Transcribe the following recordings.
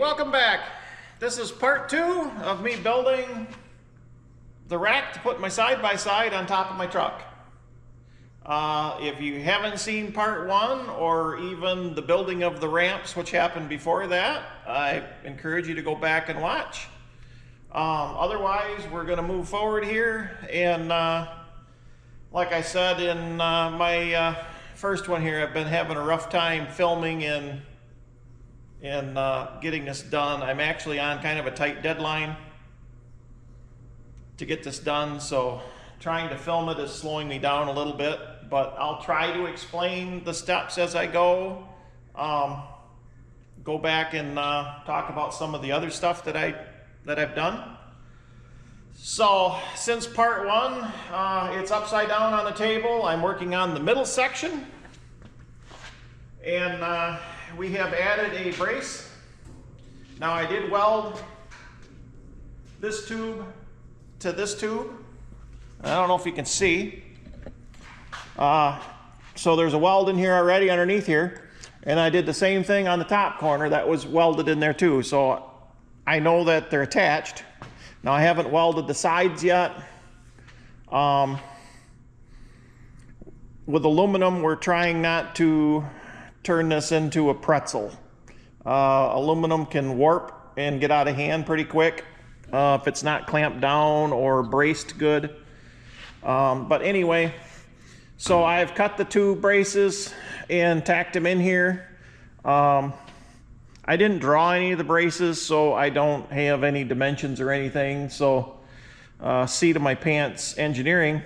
welcome back. This is part 2 of me building the rack to put my side-by-side on top of my truck. If you haven't seen part 1 or even the building of the ramps, which happened before that, I encourage you to go back and watch. Otherwise, we're going to move forward here, and like I said in my first one here, I've been having a rough time filming and getting this done. I'm actually on kind of a tight deadline to get this done, so trying to film it is slowing me down a little bit, but I'll try to explain the steps as I go. Go back and talk about some of the other stuff that I've done. So since part 1, it's upside down on the table. I'm working on the middle section, and we have added a brace. Now I did weld this tube to this tube. I don't know if you can see. So there's a weld in here already underneath here, and I did the same thing on the top corner that was welded in there too. So I know that they're attached. Now I haven't welded the sides yet. With aluminum, we're trying not to turn this into a pretzel. Aluminum can warp and get out of hand pretty quick if it's not clamped down or braced good. But anyway, so I've cut the 2 braces and tacked them in here. I didn't draw any of the braces, so I don't have any dimensions or anything. So seat of my pants engineering.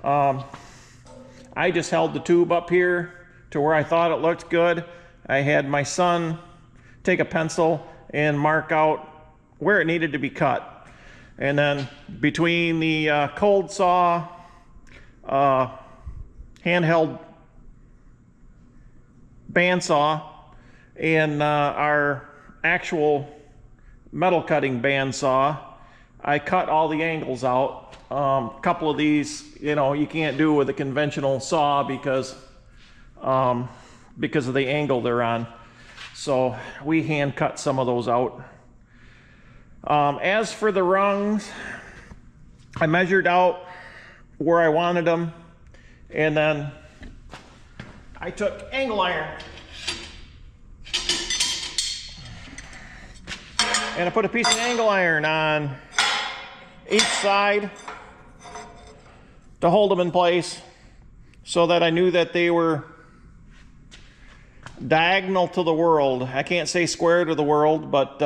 I just held the tube up here to where I thought it looked good. I had my son take a pencil and mark out where it needed to be cut. And then between the cold saw, handheld bandsaw, and our actual metal cutting bandsaw, I cut all the angles out. A couple of these, you can't do with a conventional saw because of the angle they're on. So we hand cut some of those out. As for the rungs, I measured out where I wanted them, and then I took angle iron and I put a piece of angle iron on each side to hold them in place so that I knew that they were diagonal to the world. I can't say square to the world, but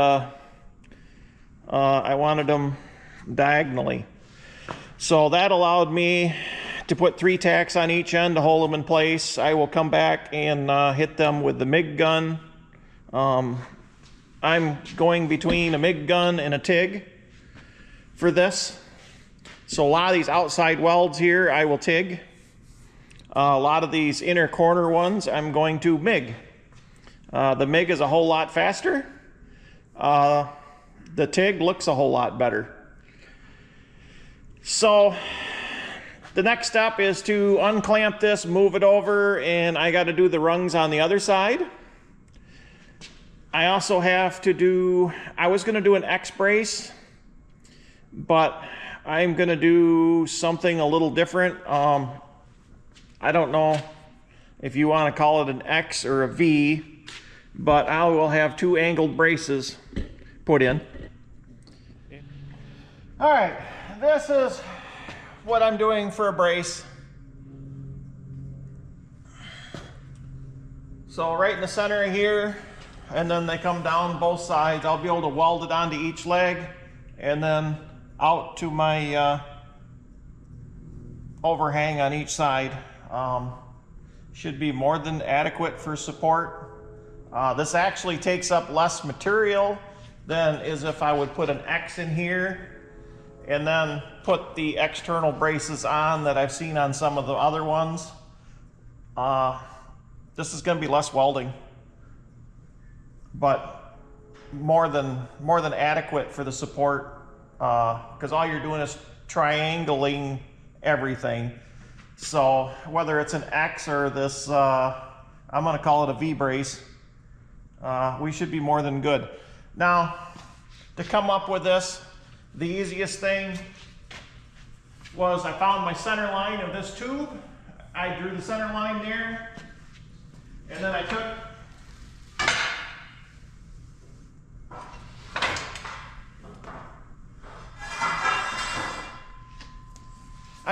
I wanted them diagonally. So that allowed me to put 3 tacks on each end to hold them in place. I will come back and hit them with the MIG gun. I'm going between a MIG gun and a TIG for this. So a lot of these outside welds here I will TIG. A lot of these inner corner ones I'm going to MIG. The MIG is a whole lot faster. The TIG looks a whole lot better. So the next step is to unclamp this, move it over, and I got to do the rungs on the other side. I also have to do, I was going to do an X brace, but I'm going to do something a little different. I don't know if you want to call it an X or a V, but I will have 2 angled braces put in. All right, this is what I'm doing for a brace. So right in the center here, and then they come down both sides. I'll be able to weld it onto each leg and then out to my overhang on each side. Should be more than adequate for support. This actually takes up less material than as if I would put an X in here and then put the external braces on that I've seen on some of the other ones. This is going to be less welding, but more than adequate for the support, because all you're doing is triangling everything. So whether it's an X or this, I'm going to call it a V brace, we should be more than good. Now, to come up with this, the easiest thing was I found my center line of this tube. I drew the center line there, and then I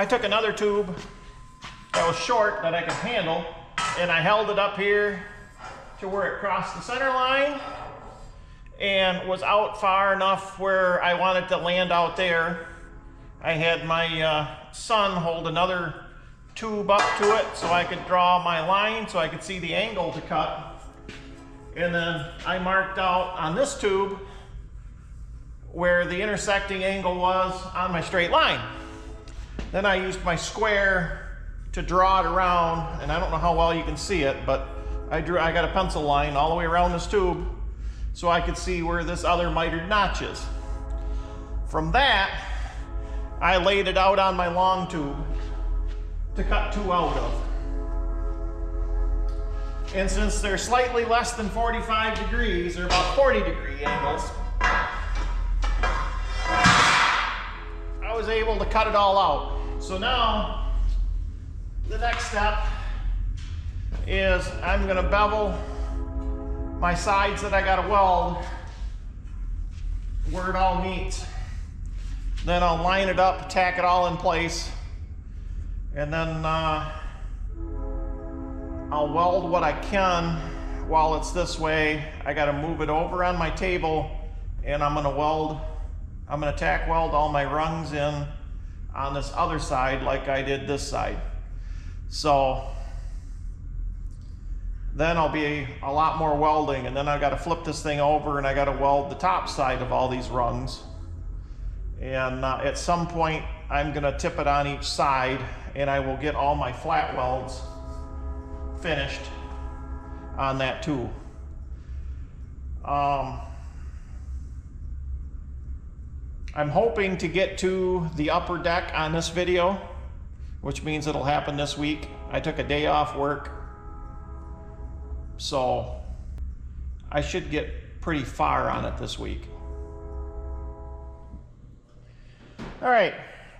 took another tube that was short that I could handle, and I held it up here to where it crossed the center line and was out far enough where I wanted to land out there. I had my son hold another tube up to it so I could draw my line so I could see the angle to cut. And then I marked out on this tube where the intersecting angle was on my straight line. Then I used my square to draw it around, and I don't know how well you can see it, but I got a pencil line all the way around this tube so I could see where this other mitered notch is. From that, I laid it out on my long tube to cut 2 out of. And since they're slightly less than 45 degrees, or about 40-degree angles, I was able to cut it all out. So now, the next step is I'm gonna bevel my sides that I gotta weld where it all meets. Then I'll line it up, tack it all in place, and then I'll weld what I can while it's this way. I gotta move it over on my table, and I'm gonna tack weld all my rungs in on this other side like I did this side. So then I'll be a lot more welding, and then I gotta flip this thing over and I gotta weld the top side of all these rungs. And at some point I'm gonna tip it on each side, and I will get all my flat welds finished on that too. I'm hoping to get to the upper deck on this video, which means it'll happen this week. I took a day off work, so I should get pretty far on it this week. All right,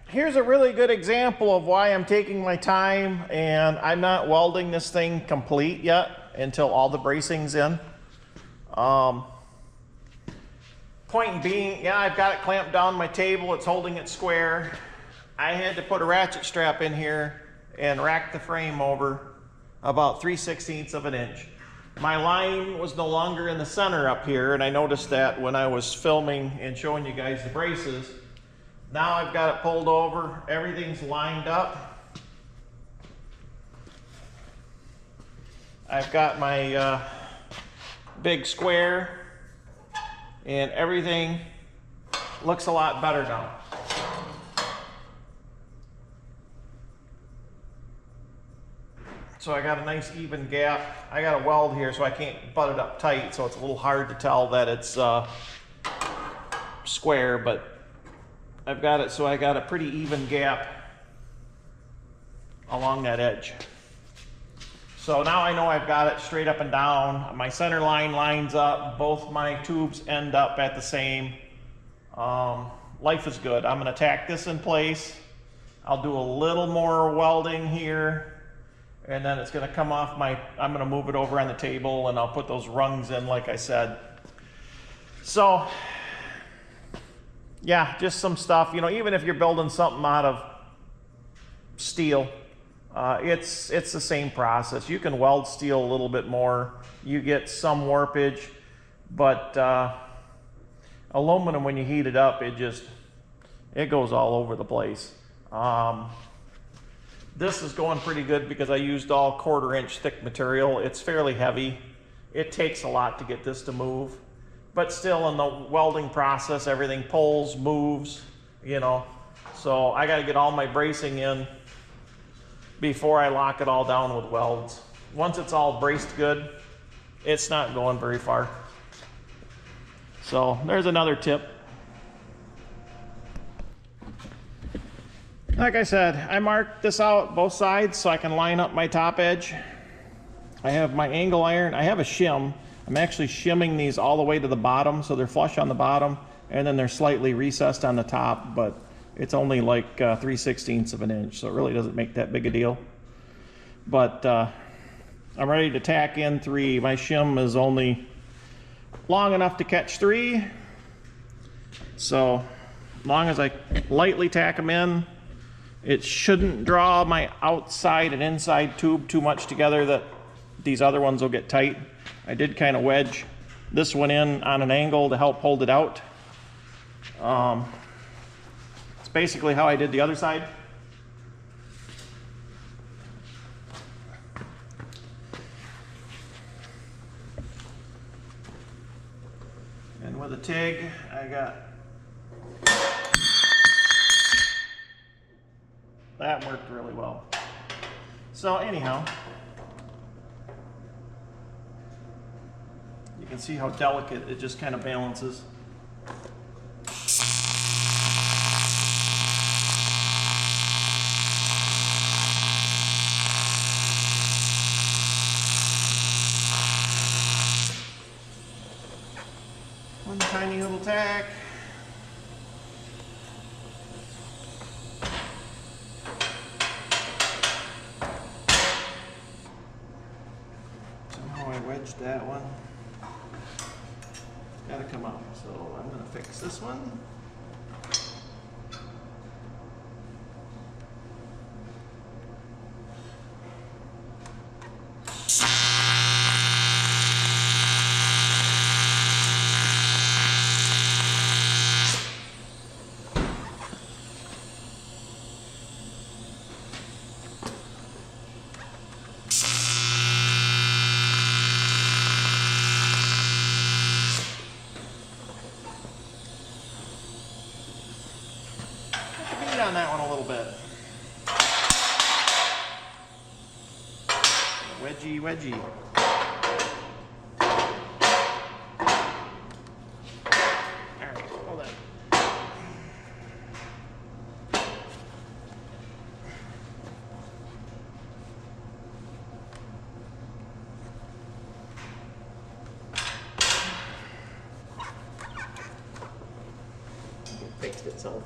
here's a really good example of why I'm taking my time and I'm not welding this thing complete yet until all the bracing's in. Point being, yeah, I've got it clamped down my table, it's holding it square. I had to put a ratchet strap in here and rack the frame over about 3/16 of an inch. My line was no longer in the center up here, and I noticed that when I was filming and showing you guys the braces. Now I've got it pulled over, everything's lined up. I've got my big square, and everything looks a lot better now. So I got a nice even gap. I got a weld here so I can't butt it up tight, so it's a little hard to tell that it's square, but I've got it so I got a pretty even gap along that edge. So now I know I've got it straight up and down. My center line lines up. Both my tubes end up at the same. Life is good. I'm gonna tack this in place. I'll do a little more welding here, and then it's gonna come off I'm gonna move it over on the table, and I'll put those rungs in like I said. So, yeah, just some stuff. You know, even if you're building something out of steel, it's the same process. You can weld steel a little bit more. You get some warpage, but aluminum, when you heat it up, it goes all over the place. This is going pretty good because I used all 1/4 inch thick material. It's fairly heavy. It takes a lot to get this to move, but still in the welding process, everything pulls, moves, you know. So I got to get all my bracing in before I lock it all down with welds. Once it's all braced good, it's not going very far. So there's another tip. Like I said, I marked this out both sides so I can line up my top edge. I have my angle iron. I have a shim. I'm actually shimming these all the way to the bottom, so they're flush on the bottom, and then they're slightly recessed on the top, but it's only like 3/16 of an inch, so it really doesn't make that big a deal. But I'm ready to tack in 3. My shim is only long enough to catch 3, so as long as I lightly tack them in, it shouldn't draw my outside and inside tube too much together that these other ones will get tight. I did kind of wedge this one in on an angle to help hold it out. It's basically how I did the other side. And with a TIG, I got that worked really well. So anyhow, you can see how delicate it just kind of balances. One tiny little tack. Somehow I wedged that one. Gotta come up, so I'm gonna fix this one. On that one a little bit. Wedgie, wedgie. Alright, hold on. It fixed itself.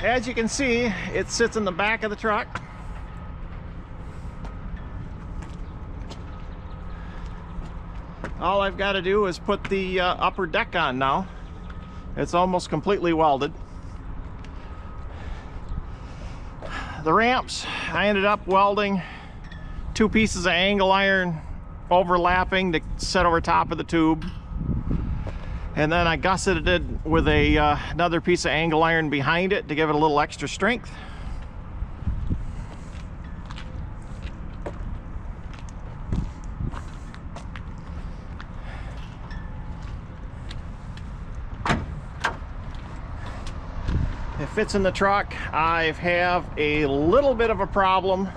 as you can see, it sits in the back of the truck. All I've got to do is put the upper deck on now. It's almost completely welded. The ramps, I ended up welding 2 pieces of angle iron overlapping to set over top of the tube. And then I gusseted it with another piece of angle iron behind it to give it a little extra strength. It fits in the truck. I have a little bit of a problem.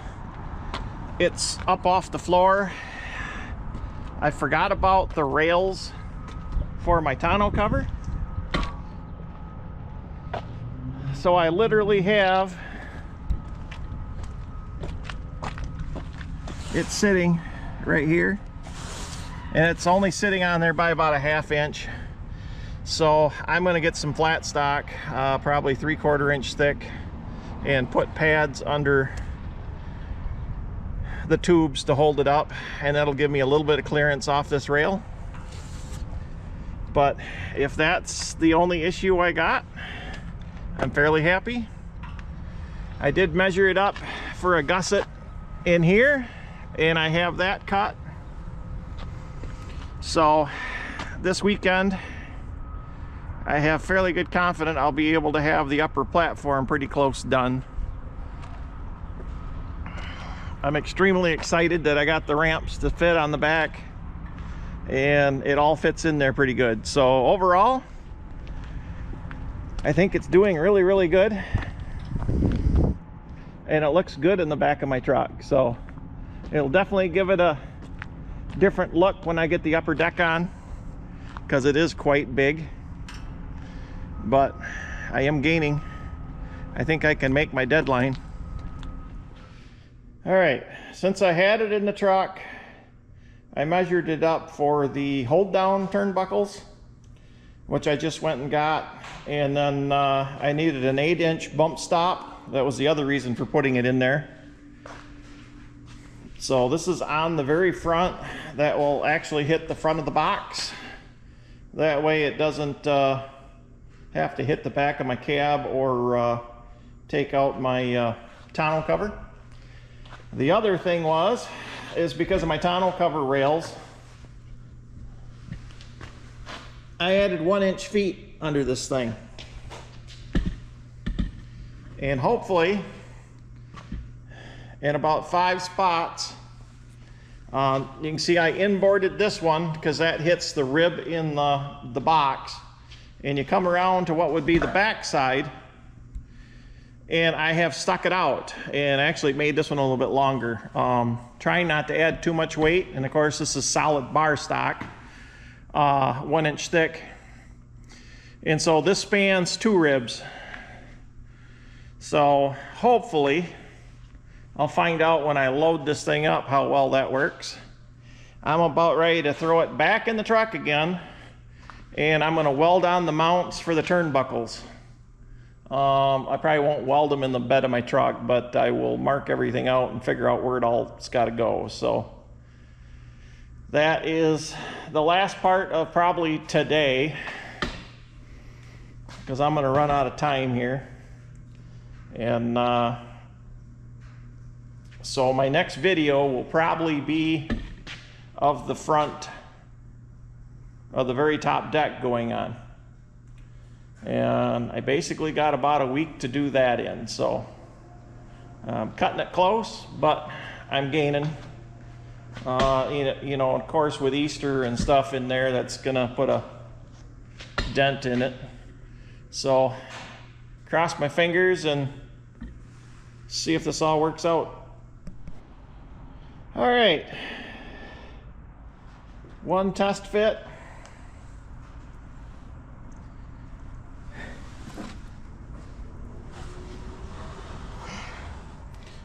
It's up off the floor. I forgot about the rails for my tonneau cover. So I literally have it sitting right here, and it's only sitting on there by about a 1/2 inch. So I'm going to get some flat stock, probably 3/4 inch thick, and put pads under the tubes to hold it up, and that'll give me a little bit of clearance off this rail. But if that's the only issue I got, I'm fairly happy. I did measure it up for a gusset in here, and I have that cut. So this weekend, I have fairly good confidence I'll be able to have the upper platform pretty close done. I'm extremely excited that I got the ramps to fit on the back, and it all fits in there pretty good. So overall, I think it's doing really, really good, and it looks good in the back of my truck. So it'll definitely give it a different look when I get the upper deck on, because it is quite big. But I am gaining. I think I can make my deadline. All right, since I had it in the truck, I measured it up for the hold down turnbuckles, which I just went and got. And then I needed an 8-inch bump stop. That was the other reason for putting it in there. So this is on the very front. That will actually hit the front of the box. That way it doesn't have to hit the back of my cab or take out my tonneau cover. The other thing is because of my tonneau cover rails, I added 1-inch feet under this thing. And hopefully, in about 5 spots, you can see I inboarded this one because that hits the rib in the box. And you come around to what would be the back side, and I have stuck it out and actually made this one a little bit longer, trying not to add too much weight. And of course this is solid bar stock, 1-inch thick, and so this spans 2 ribs. So hopefully I'll find out when I load this thing up how well that works. I'm about ready to throw it back in the truck again, and I'm going to weld on the mounts for the turnbuckles. I probably won't weld them in the bed of my truck, but I will mark everything out and figure out where it all's got to go. So that is the last part of probably today, because I'm going to run out of time here. And so my next video will probably be of the front of the very top deck going on. And I basically got about a week to do that in, so I'm cutting it close, but I'm gaining. You know, of course, with Easter and stuff in there, that's gonna put a dent in it. So cross my fingers and see if this all works out. All right, 1 test fit.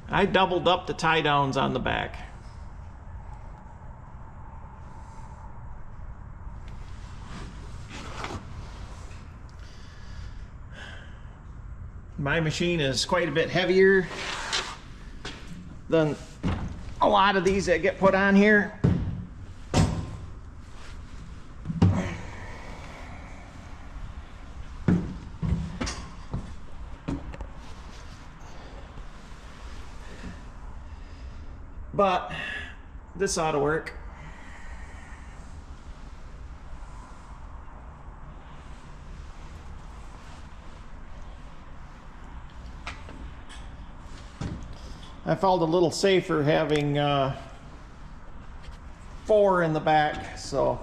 I doubled up the tie downs on the back. My machine is quite a bit heavier than a lot of these that get put on here. But this ought to work. I felt a little safer having 4 in the back, so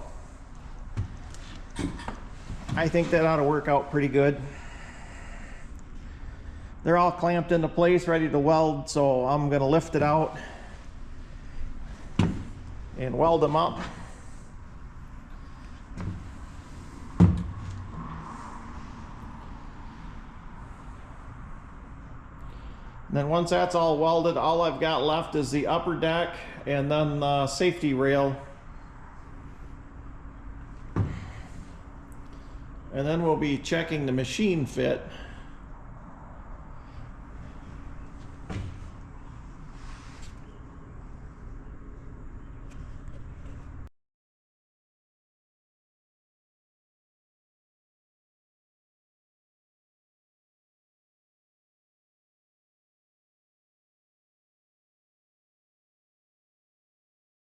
I think that ought to work out pretty good. They're all clamped into place, ready to weld, so I'm going to lift it out and weld them up. And then once that's all welded, all I've got left is the upper deck and then the safety rail. And then we'll be checking the machine fit.